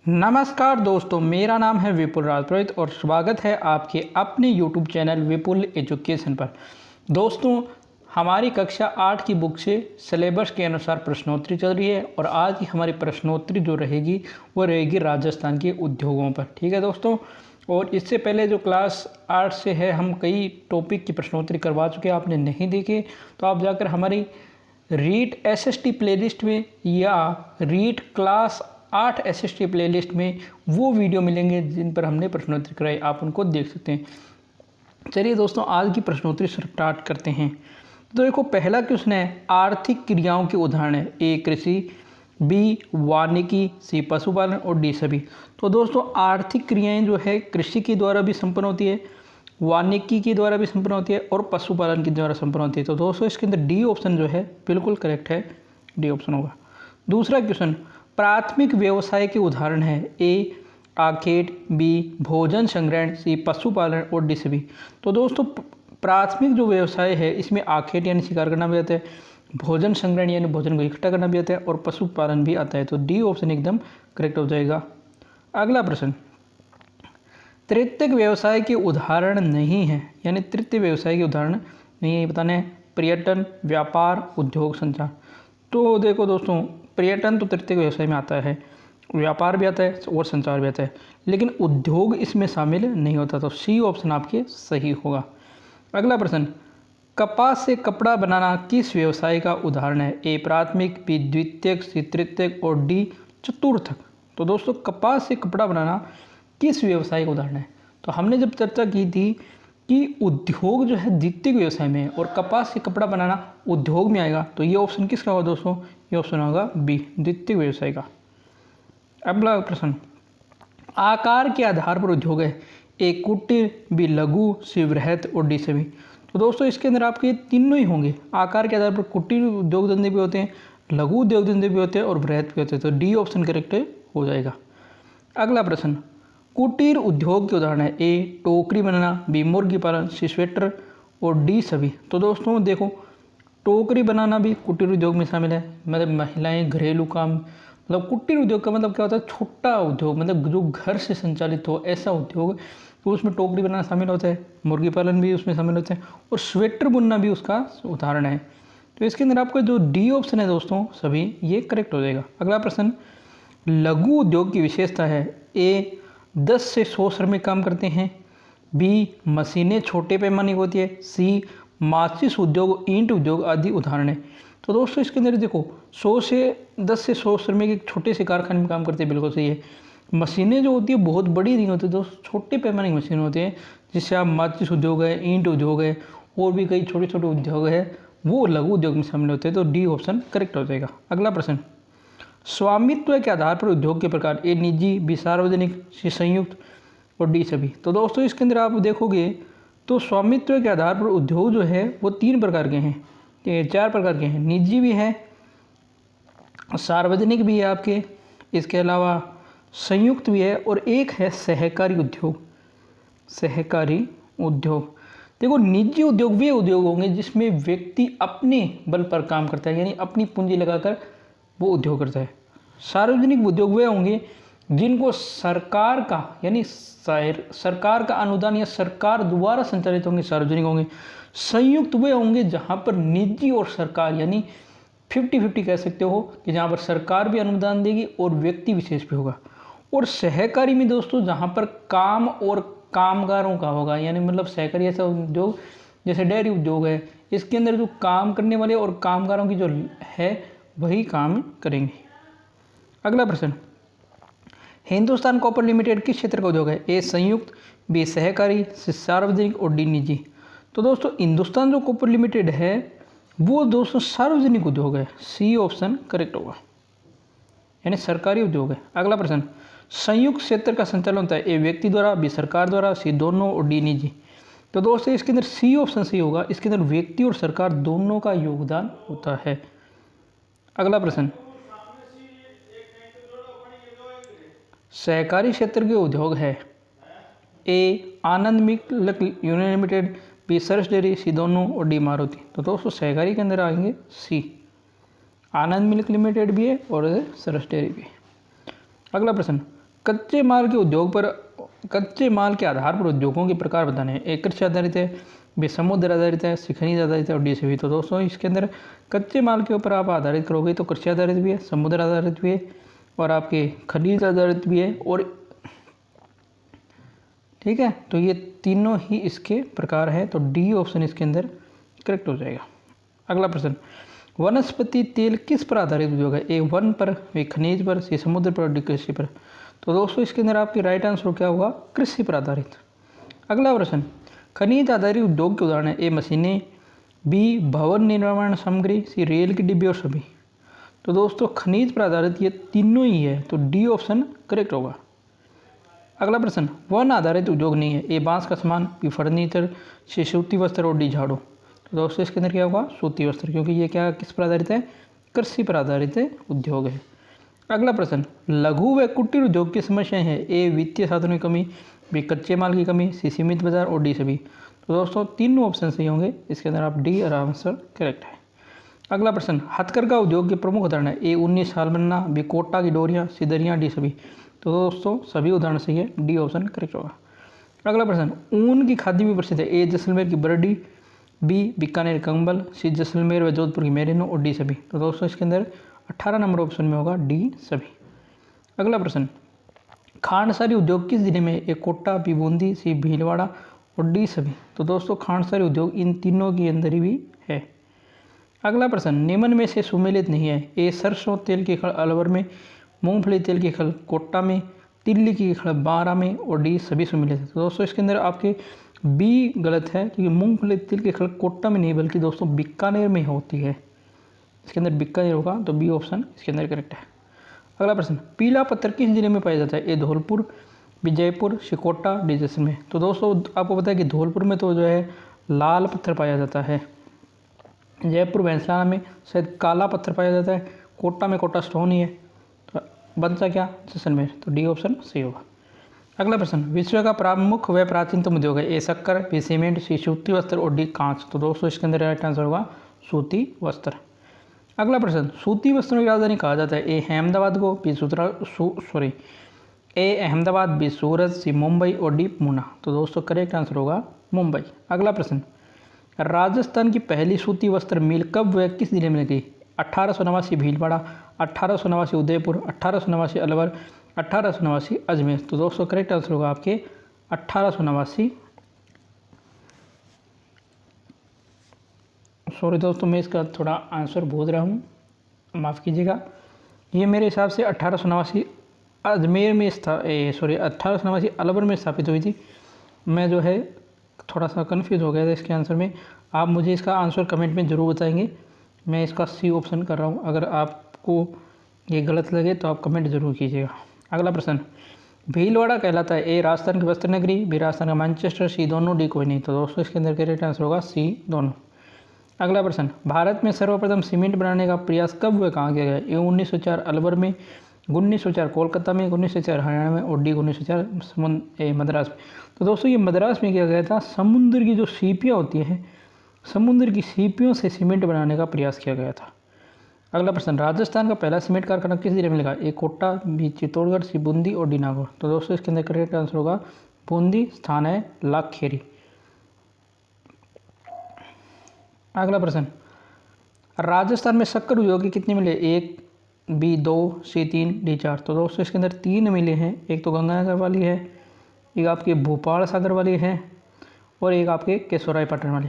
नमस्कार दोस्तों, मेरा नाम है विपुल राजपुरोहित और स्वागत है आपके अपने YouTube चैनल विपुल एजुकेशन पर। दोस्तों, हमारी कक्षा 8 की बुक से सिलेबस के अनुसार प्रश्नोत्तरी चल रही है और आज की हमारी प्रश्नोत्तरी जो रहेगी वो रहेगी राजस्थान के उद्योगों पर। ठीक है दोस्तों, और इससे पहले जो क्लास 8 से है हम कई टॉपिक की प्रश्नोत्तरी करवा चुके हैं। आपने नहीं देखे तो आप जाकर हमारी रीट SST प्लेलिस्ट में या रीट क्लास 8 SST प्लेलिस्ट में वो वीडियो मिलेंगे जिन पर हमने प्रश्नोत्तरी कराई, आप उनको देख सकते हैं। चलिए दोस्तों, आज की प्रश्नोत्तरी स्टार्ट करते हैं। तो देखो, पहला क्वेश्चन है आर्थिक क्रियाओं के उदाहरण है। ए कृषि, बी वानिकी, सी पशुपालन और डी सभी। तो दोस्तों, आर्थिक क्रियाएं जो है कृषि के द्वारा भी संपन्न होती है, वानिकी के द्वारा भी संपन्न होती है और पशुपालन के द्वारा संपन्न होती है। तो दोस्तों, इसके अंदर डी ऑप्शन जो है बिल्कुल करेक्ट है, डी ऑप्शन होगा। दूसरा क्वेश्चन, प्राथमिक व्यवसाय के उदाहरण है। ए आखेट, बी भोजन संग्रहण, सी पशुपालन और डी सभी। तो दोस्तों, प्राथमिक जो व्यवसाय है इसमें आखेट यानी शिकार करना भी आता है, भोजन संग्रहण यानी भोजन को इकट्ठा करना भी आता है और पशुपालन भी आता है। तो डी ऑप्शन एकदम करेक्ट हो जाएगा। अगला प्रश्न, तृतीयक व्यवसाय के उदाहरण नहीं है, यानी तृतीय व्यवसाय के उदाहरण नहीं है, बताने हैं पर्यटन, व्यापार, उद्योग, संचार। तो देखो दोस्तों, पर्यटन तो तृतीय व्यवसाय में आता है, व्यापार भी आता है और संचार भी आता है, लेकिन उद्योग इसमें शामिल नहीं होता। तो सी ऑप्शन आपके सही होगा। अगला प्रश्न, कपास से कपड़ा बनाना किस व्यवसाय का उदाहरण है। ए प्राथमिक, बी द्वितीयक, सी तृतीयक और डी चतुर्थक। तो दोस्तों, कपास से कपड़ा बनाना किस व्यवसाय का उदाहरण है। तो हमने जब चर्चा की थी कि उद्योग जो है द्वितीय व्यवसाय में है और कपास से कपड़ा बनाना उद्योग में आएगा, तो ये ऑप्शन किसका होगा दोस्तों, ये ऑप्शन होगा बी द्वितीय व्यवसाय का। अगला प्रश्न, आकार के आधार पर उद्योग है। ए कुटीर, बी लघु, सी वृहत और डी सभी। तो दोस्तों, इसके अंदर आपके तीनों ही होंगे। आकार के आधार पर कुटीर उद्योग धंधे भी होते हैं, लघु उद्योग धंधे भी होते हैं और वृहत भी होते हैं। तो डी ऑप्शन करेक्ट हो जाएगा। अगला प्रश्न, कुटीर उद्योग के उदाहरण है। ए टोकरी बनाना, बी मुर्गी पालन, सी स्वेटर और डी सभी। तो दोस्तों देखो, टोकरी बनाना भी कुटीर उद्योग में शामिल है, मतलब महिलाएं घरेलू काम, मतलब कुटीर उद्योग का मतलब क्या होता है, छोटा उद्योग, मतलब जो घर से संचालित हो ऐसा उद्योग, तो उसमें टोकरी बनाना शामिल होता है, मुर्गी पालन भी उसमें शामिल होता है और स्वेटर बुनना भी उसका उदाहरण है। तो इसके अंदर आपका जो डी ऑप्शन है दोस्तों सभी, ये करेक्ट हो जाएगा। अगला प्रश्न, लघु उद्योग की विशेषता है। ए 10 से 100 श्रमिक काम करते हैं, बी मशीनें छोटे पैमाने की होती है, सी माचिस उद्योग, ईंट उद्योग आदि उदाहरण है। तो दोस्तों, इसके अंदर देखो 10 से 100 श्रमिक एक छोटे से कारखाने में काम करते हैं, बिल्कुल सही है। मशीनें जो होती है बहुत बड़ी नहीं होती दोस्तों, छोटे पैमाने की मशीन होती है, जिससे आप माचिस उद्योग है, ईंट उद्योग है और भी कई छोटे छोटे उद्योग है, वो लघु उद्योग में शामिल होते हैं। तो डी ऑप्शन करेक्ट हो जाएगा। अगला प्रश्न, स्वामित्व के आधार पर उद्योग के प्रकार। ए निजी, बी सार्वजनिक, सी संयुक्त और डी सभी। तो दोस्तों, इसके अंदर आप देखोगे तो स्वामित्व के आधार पर उद्योग जो है वो 3 प्रकार के हैं, 4 प्रकार के हैं। निजी भी है, सार्वजनिक भी है आपके, इसके अलावा संयुक्त भी है और एक है सहकारी उद्योग। सहकारी उद्योग, देखो निजी उद्योग वे उद्योग होंगे जिसमें व्यक्ति अपने बल पर काम करता है, यानी अपनी पूंजी लगाकर वो उद्योग करता है। सार्वजनिक उद्योग वे होंगे जिनको सरकार का, यानी सरकार का अनुदान या सरकार द्वारा संचालित होंगे, सार्वजनिक होंगे। संयुक्त वे होंगे जहां पर निजी और सरकार, यानी 50-50 कह सकते हो, कि जहां पर सरकार भी अनुदान देगी और व्यक्ति विशेष भी होगा। और सहकारी में दोस्तों जहां पर काम और कामगारों का होगा, यानी मतलब सहकारी ऐसा उद्योग जैसे डेयरी उद्योग है, इसके अंदर जो काम करने वाले और कामगारों की जो है वही काम करेंगे। अगला प्रश्न, हिंदुस्तान कॉपर लिमिटेड किस क्षेत्र का उद्योग है। ए संयुक्त, बी सहकारी, सी सार्वजनिक और डी निजी। तो दोस्तों, हिंदुस्तान जो कॉपर लिमिटेड है वो दोस्तों सार्वजनिक उद्योग है, सी ऑप्शन करेक्ट होगा, यानी सरकारी उद्योग है। अगला प्रश्न, संयुक्त क्षेत्र का संचालन होता है। ए व्यक्ति द्वारा, बी सरकार द्वारा, सी दोनों और डी निजी। तो दोस्तों, इसके अंदर सी ऑप्शन सही होगा, इसके अंदर व्यक्ति और सरकार दोनों का योगदान होता है। अगला प्रश्न, सहकारी क्षेत्र के उद्योग है। ए आनंद मिल्क यूनियन लिमिटेड, बी सरस डेयरी, सी दोनों और डी मारुति। तो दोस्तों, सहकारी के अंदर आएंगे सी, आनंद मिल्क लिमिटेड भी है और सरस डेयरी भी है। अगला प्रश्न, कच्चे माल के आधार पर उद्योगों के प्रकार बताने हैं। एक कृषि आधारित है, बी समुद्र आधारित है, सी खनिज आधारित है और डी सभी। तो दोस्तों इसके अंदर कच्चे माल के ऊपर आप आधारित करोगे तो कृषि आधारित भी है, समुद्र आधारित भी है और आपके खनिज आधारित भी है। और ठीक है, तो ये तीनों ही इसके प्रकार हैं, तो डी ऑप्शन इसके अंदर करेक्ट हो जाएगा। अगला प्रश्न, वनस्पति तेल किस पर आधारित उद्योग है? ए वन पर, बी खनिज पर, सी समुद्र पर, डी कृषि पर। तो दोस्तों इसके अंदर आपकी राइट आंसर क्या होगा? कृषि पर आधारित। अगला प्रश्न, खनिज आधारित उद्योग के उदाहरण है? ए मशीनें, बी भवन निर्माण सामग्री, सी रेल की डिब्बी और सभी। तो दोस्तों खनिज पर आधारित ये तीनों ही है, तो डी ऑप्शन करेक्ट होगा। अगला प्रश्न, वन आधारित उद्योग नहीं है? ए बांस का सामान, बी फर्नीचर, सी सूती वस्त्र और डी झाड़ू। तो दोस्तों इसके अंदर क्या होगा? सूती वस्त्र, क्योंकि ये क्या किस पर आधारित है? कृषि पर आधारित उद्योग है। अगला प्रश्न, लघु व कुटीर उद्योग की समस्याएं हैं? ए वित्तीय साधनों की कमी, बी कच्चे माल की कमी, सी सीमित बाजार और डी सभी। तो दोस्तों तीनों ऑप्शन सही होंगे, इसके अंदर आप डी और आंसर करेक्ट है। अगला प्रश्न, हथकरघा उद्योग के प्रमुख उदाहरण है? ए 19 साल बनना, बी कोटा की डोरियाँ, सी दरियाँ, डी सभी। तो दोस्तों सभी उदाहरण सही है, डी ऑप्शन करेक्ट होगा। अगला प्रश्न, ऊन की खादी भी प्रसिद्ध है? ए जैसलमेर की बर्डी, बी बीकानेर कंबल, सी जैसलमेर व जोधपुर की मेरिनो और डी सभी। तो दोस्तों इसके अंदर 18 नंबर ऑप्शन में होगा डी सभी। अगला प्रश्न, खांडसारी उद्योग किस जिले में? ए कोटा, बी बूंदी, सी भीलवाड़ा और डी सभी। तो दोस्तों खांडसारी उद्योग इन तीनों के अंदर ही भी है। अगला प्रश्न, निम्न में से सुमेलित नहीं है? ए सरसों तेल की खल अलवर में, मूंगफली तेल की खल कोटा में, तिल्ली की खल बारा में और डी सभी सुमेलित है। तो दोस्तों इसके अंदर आपके बी गलत है, क्योंकि मूंगफली तेल की खल कोटा में नहीं बल्कि दोस्तों बीकानेर में होती है। इसके अंदर बीकानेर होगा, तो बी ऑप्शन इसके अंदर करेक्ट है। अगला प्रश्न, पीला पत्थर किस जिले में पाया जाता है? ए धौलपुर, बी जयपुर, सी कोटा, डी जैसलमेर। तो दोस्तों आपको पता है कि धौलपुर में तो जो है लाल पत्थर पाया जाता है, जयपुर भैंसलाना में शायद काला पत्थर पाया जाता है, कोटा में कोटा स्टोन ही है, तो बनता क्या? जैसलमेर। तो डी ऑप्शन सही होगा। अगला प्रश्न, विश्व का प्रमुख व प्राचीनतम उद्योग है? ए शक्कर, बी सीमेंट, सी सूती वस्त्र और डी कांच। तो दोस्तों इसके अंदर राइट आंसर होगा सूती वस्त्र। अगला प्रश्न, सूती वस्त्रों की राजधानी कहा जाता है? ए अहमदाबाद को, बी ए अहमदाबाद, बी सूरत, सी मुंबई और डी पूना। तो दोस्तों करेक्ट आंसर होगा मुंबई। अगला प्रश्न, राजस्थान की पहली सूती वस्त्र मिल कब व किस जिले में लगी? 1889 भीलवाड़ा, 1889 उदयपुर, 1889 अलवर, 1889 अजमेर। तो दोस्तों करेक्ट आंसर होगा आपके 1889। सॉरी दोस्तों, मैं इसका थोड़ा आंसर भूल रहा हूँ, माफ़ कीजिएगा। ये मेरे हिसाब से 1889 अजमेर में 1889 अलवर में स्थापित हुई थी। मैं जो है थोड़ा सा कंफ्यूज हो गया था इसके आंसर में। आप मुझे इसका आंसर कमेंट में ज़रूर बताएंगे। मैं इसका सी ऑप्शन कर रहा हूँ, अगर आपको ये गलत लगे तो आप कमेंट ज़रूर कीजिएगा। अगला प्रश्न, भीलवाड़ा कहलाता है? ए राजस्थान की वस्त्र नगरी, बी राजस्थान का मैनचेस्टर, सी दोनों, डी कोई नहीं। तो दोस्तों इसके अंदर करेक्ट आंसर होगा सी दोनों। अगला प्रश्न, भारत में सर्वप्रथम सीमेंट बनाने का प्रयास कब व कहाँ किया गया? ए 1904 अलवर में, 1904 कोलकाता में, 1904 हरियाणा में और डी 1904 मद्रास में। तो दोस्तों ये मद्रास में किया गया था। समुद्र की जो सीपियाँ होती हैं, समुद्र की सीपियों से सीमेंट बनाने का प्रयास किया गया था। अगला प्रश्न, राजस्थान का पहला सीमेंट कारखाना किस जिले में लगा? ए कोटा, बी चित्तौड़गढ़, सी बूंदी और डी नागौर। तो दोस्तों इसके अंदर करेक्ट आंसर होगा बूंदी, स्थान है लाखेरी। अगला प्रश्न, राजस्थान में शक्कर उद्योग की कितनी मिले? 1, बी 2, सी 3, डी 4। तो दोस्तों इसके अंदर 3 मिले हैं। एक तो गंगानगर वाली है, एक आपके भोपाल सागर वाली है और एक आपके केशवरायपट्टन वाली।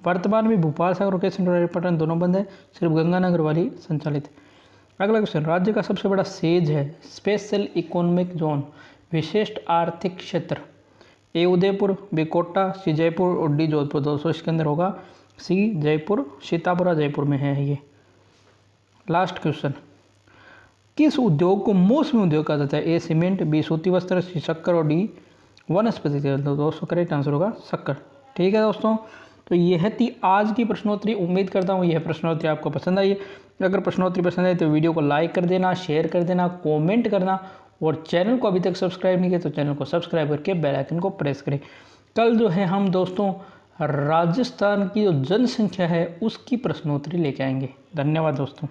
वर्तमान में भोपाल सागर और केशवरायपट्टन दोनों बंद है, सिर्फ गंगानगर वाली संचालित है। अगला क्वेश्चन, राज्य का सबसे बड़ा सेज है? स्पेशल इकोनॉमिक जोन, विशिष्ट आर्थिक क्षेत्र? ए उदयपुर, बी कोटा, सी जयपुर और डी जोधपुर। दोस्तों इसके अंदर होगा सी जयपुर, सीतापुरा जयपुर में है ये। लास्ट क्वेश्चन, किस उद्योग को मौसमी उद्योग कहा जाता है? ए सीमेंट, बी सूती वस्त्र, सी शक्कर और डी वनस्पति तेल। तो दोस्तों करेक्ट आंसर होगा शक्कर। ठीक है दोस्तों, तो यह थी आज की प्रश्नोत्तरी। उम्मीद करता हूँ यह प्रश्नोत्तरी आपको पसंद आई। अगर प्रश्नोत्तरी पसंद आई तो वीडियो को लाइक कर देना, शेयर कर देना, कमेंट करना और चैनल को अभी तक सब्सक्राइब नहीं किया तो चैनल को सब्सक्राइब करके बेल आइकन को प्रेस करें। कल जो है हम दोस्तों राजस्थान की जो जनसंख्या है उसकी प्रश्नोत्तरी लेके आएंगे। धन्यवाद दोस्तों।